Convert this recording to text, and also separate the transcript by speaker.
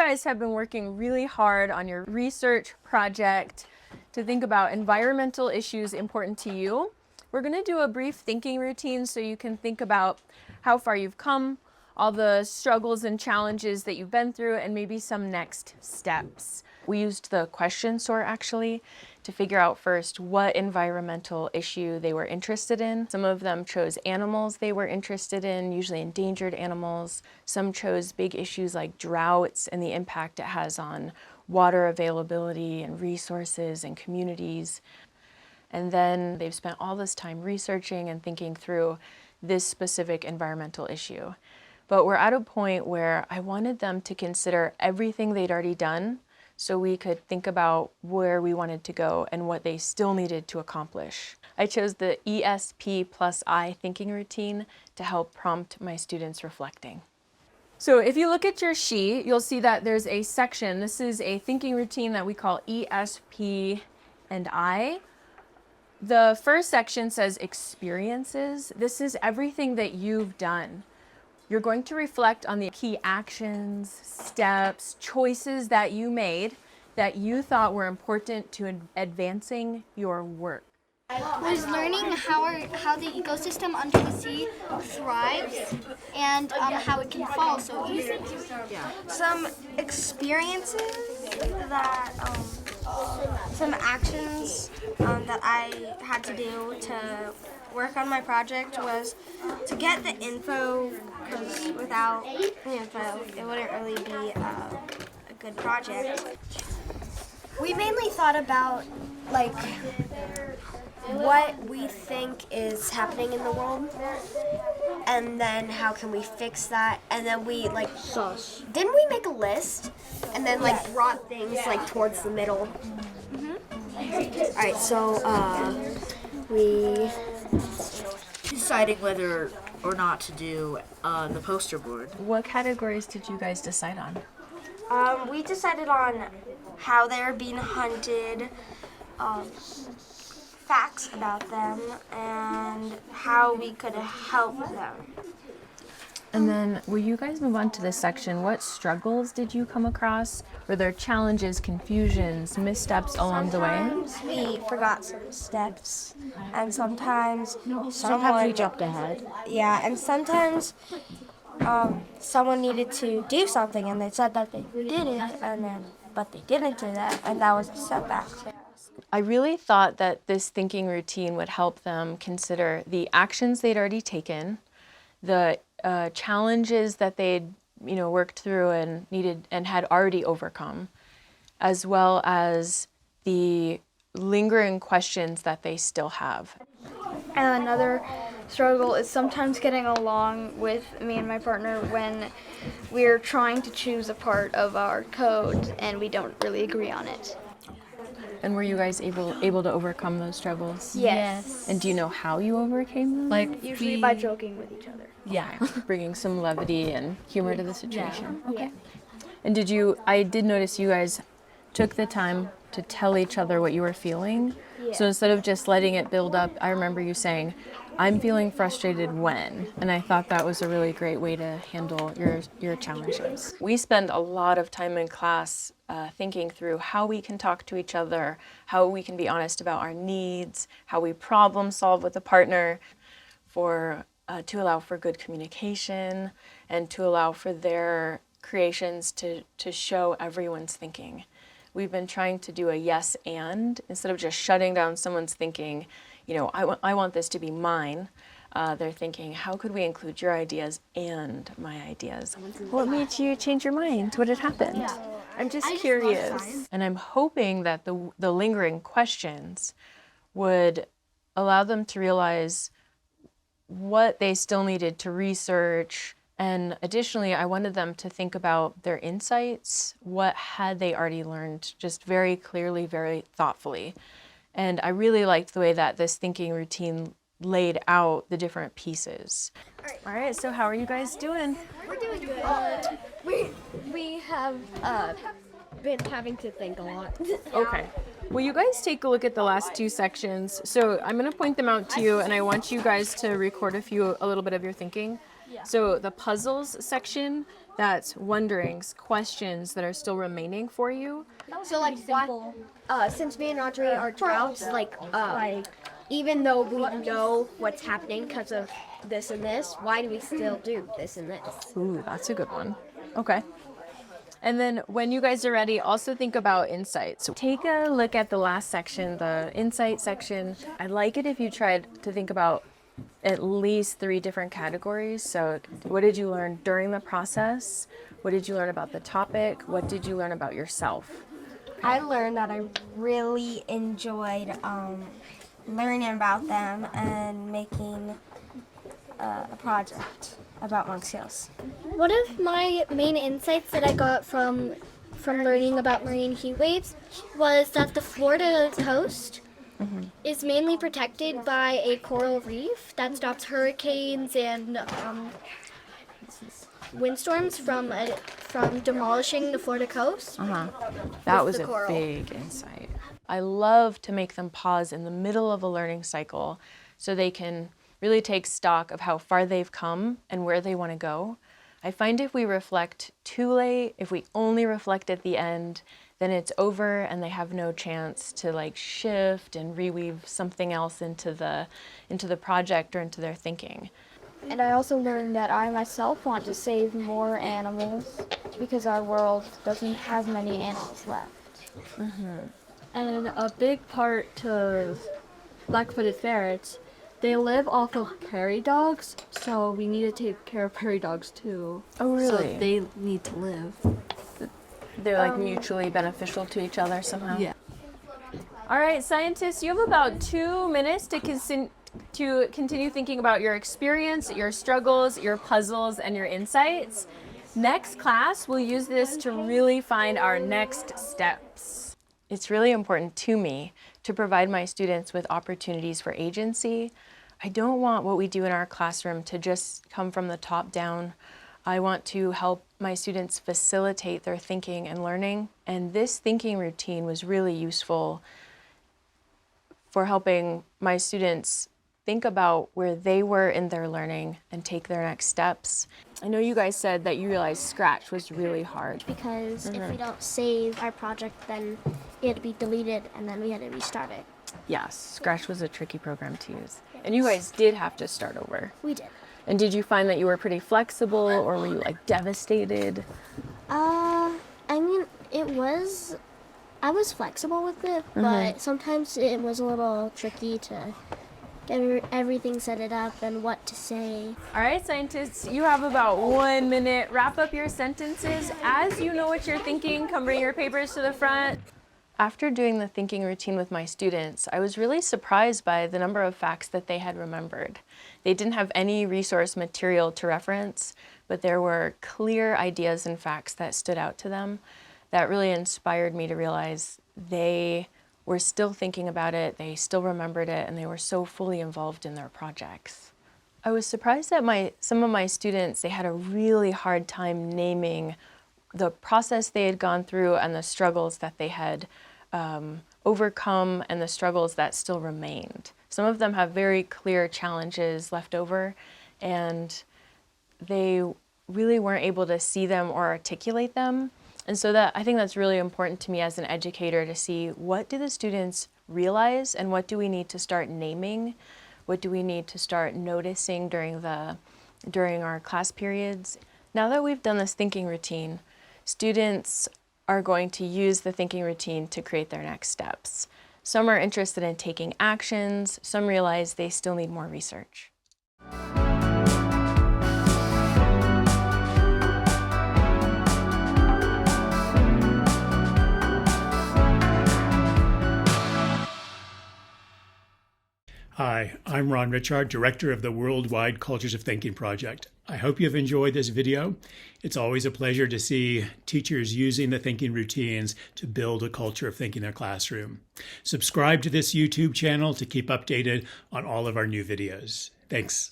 Speaker 1: guys have been working really hard on your research project to think about environmental issues important to you. We're going to do a brief thinking routine so you can think about how far you've come, all the struggles and challenges that you've been through, and maybe some next steps. We used the question sort actually to figure out first what environmental issue they were interested in. Some of them chose animals they were interested in, usually endangered animals. Some chose big issues like droughts and the impact it has on water availability and resources and communities. And then they've spent all this time researching and thinking through this specific environmental issue. But we're at a point where I wanted them to consider everything they'd already done so we could think about where we wanted to go and what they still needed to accomplish. I chose the ESP+I thinking routine to help prompt my students reflecting. So if you look at your sheet, you'll see that there's a section. This is a thinking routine that we call ESP and I. The first section says experiences. This is everything that you've done. You're going to reflect on the key actions, steps, choices that you made that you thought were important to advancing your work.
Speaker 2: I was learning how the ecosystem under the sea thrives and how it can fall so easily.
Speaker 3: Some experiences that, some actions that I had to do to work on my project was to get the info, because without the info, it wouldn't really be a good project. We mainly thought about what we think is happening in the world, and then how can we fix that, and then we didn't we make a list and then brought things towards the middle. All right, so we
Speaker 4: deciding whether or not to do the poster board.
Speaker 1: What categories did you guys decide on?
Speaker 3: We decided on how they're being hunted, facts about them, and how we could help them.
Speaker 1: And then will you guys move on to this section? What struggles did you come across? Were there challenges, confusions, missteps along the way?
Speaker 3: Sometimes we forgot some steps, and sometimes
Speaker 4: we jumped ahead.
Speaker 3: Yeah, and sometimes someone needed to do something, and they said that they did it, but they didn't do that, and that was a setback.
Speaker 1: I really thought that this thinking routine would help them consider the actions they'd already taken, the challenges that they'd worked through and needed and had already overcome, as well as the lingering questions that they still have.
Speaker 5: And another struggle is sometimes getting along with me and my partner when we're trying to choose a part of our code and we don't really agree on it.
Speaker 1: And were you guys able to overcome those struggles?
Speaker 5: Yes.
Speaker 1: And do you know how you overcame them?
Speaker 5: Usually by joking with each other.
Speaker 1: Yeah, bringing some levity and humor to the situation.
Speaker 5: Yeah.
Speaker 1: Okay. And I did notice you guys took the time to tell each other what you were feeling.
Speaker 5: Yeah.
Speaker 1: So instead of just letting it build up, I remember you saying, "I'm feeling frustrated when," and I thought that was a really great way to handle your challenges. We spend a lot of time in class thinking through how we can talk to each other, how we can be honest about our needs, how we problem solve with a partner, to allow for good communication and to allow for their creations to show everyone's thinking. We've been trying to do a yes and instead of just shutting down someone's thinking, I want this to be mine. They're thinking, how could we include your ideas and my ideas? What made you change your mind? What had happened? Yeah. I'm just curious. And I'm hoping that the lingering questions would allow them to realize what they still needed to research. And additionally, I wanted them to think about their insights. What had they already learned, just very clearly, very thoughtfully. And I really liked the way that this thinking routine laid out the different pieces. All right, so how are you guys doing?
Speaker 5: We're doing good. We have been having to think a lot.
Speaker 1: Okay. Will you guys take a look at the last two sections? So I'm going to point them out to you, and I want you guys to record a little bit of your thinking. So the puzzles section, that's wonderings, questions that are still remaining for you.
Speaker 6: So like since me and Audrey are droughts, even though we know what's happening because of this and this, why do we still do this and this?
Speaker 1: Ooh, that's a good one. Okay. And then when you guys are ready, also think about insights. So take a look at the last section, the insight section. I'd like it if you tried to think about at least 3 different categories. So what did you learn during the process? What did you learn about the topic? What did you learn about yourself?
Speaker 3: I learned that I really enjoyed learning about them and making a project about monk seals.
Speaker 2: One of my main insights that I got from learning about marine heat waves was that the Florida coast is mainly protected by a coral reef that stops hurricanes and windstorms from demolishing the Florida coast.
Speaker 1: That was
Speaker 2: the
Speaker 1: a
Speaker 2: coral.
Speaker 1: big insight. I love to make them pause in the middle of a learning cycle so they can really take stock of how far they've come and where they want to go. I find if we reflect too late, if we only reflect at the end, then it's over and they have no chance to shift and reweave something else into the project or into their thinking.
Speaker 5: And I also learned that I myself want to save more animals because our world doesn't have many animals left.
Speaker 7: And a big part to black-footed ferrets, they live off of prairie dogs, so we need to take care of prairie dogs too.
Speaker 1: Oh, really?
Speaker 7: So they need to live.
Speaker 1: They're mutually beneficial to each other somehow?
Speaker 7: Yeah.
Speaker 1: All right, scientists, you have about 2 minutes to continue thinking about your experience, your struggles, your puzzles, and your insights. Next class, we'll use this to really find our next steps. It's really important to me to provide my students with opportunities for agency. I don't want what we do in our classroom to just come from the top down. I want to help my students facilitate their thinking and learning, and this thinking routine was really useful for helping my students think about where they were in their learning and take their next steps. I know you guys said that you realized Scratch was really hard.
Speaker 2: Because if we don't save our project, then it had to be deleted and then we had to restart it.
Speaker 1: Yes, Scratch was a tricky program to use. And you guys did have to start over.
Speaker 2: We did.
Speaker 1: And did you find that you were pretty flexible, or were you devastated?
Speaker 2: I was flexible with it, but sometimes it was a little tricky to get everything set it up and what to say.
Speaker 1: All right, scientists, you have about 1 minute. Wrap up your sentences. As you know what you're thinking, come bring your papers to the front. After doing the thinking routine with my students, I was really surprised by the number of facts that they had remembered. They didn't have any resource material to reference, but there were clear ideas and facts that stood out to them that really inspired me to realize they were still thinking about it, they still remembered it, and they were so fully involved in their projects. I was surprised that some of my students, they had a really hard time naming the process they had gone through and the struggles that they had overcome and the struggles that still remained. Some of them have very clear challenges left over, and they really weren't able to see them or articulate them. And so I think that's really important to me as an educator, to see what do the students realize and what do we need to start naming, what do we need to start noticing during our class periods. Now that we've done this thinking routine, students are going to use the thinking routine to create their next steps. Some are interested in taking actions, some realize they still need more research.
Speaker 8: Hi, I'm Ron Richard, Director of the Worldwide Cultures of Thinking Project. I hope you've enjoyed this video. It's always a pleasure to see teachers using the thinking routines to build a culture of thinking in their classroom. Subscribe to this YouTube channel to keep updated on all of our new videos. Thanks.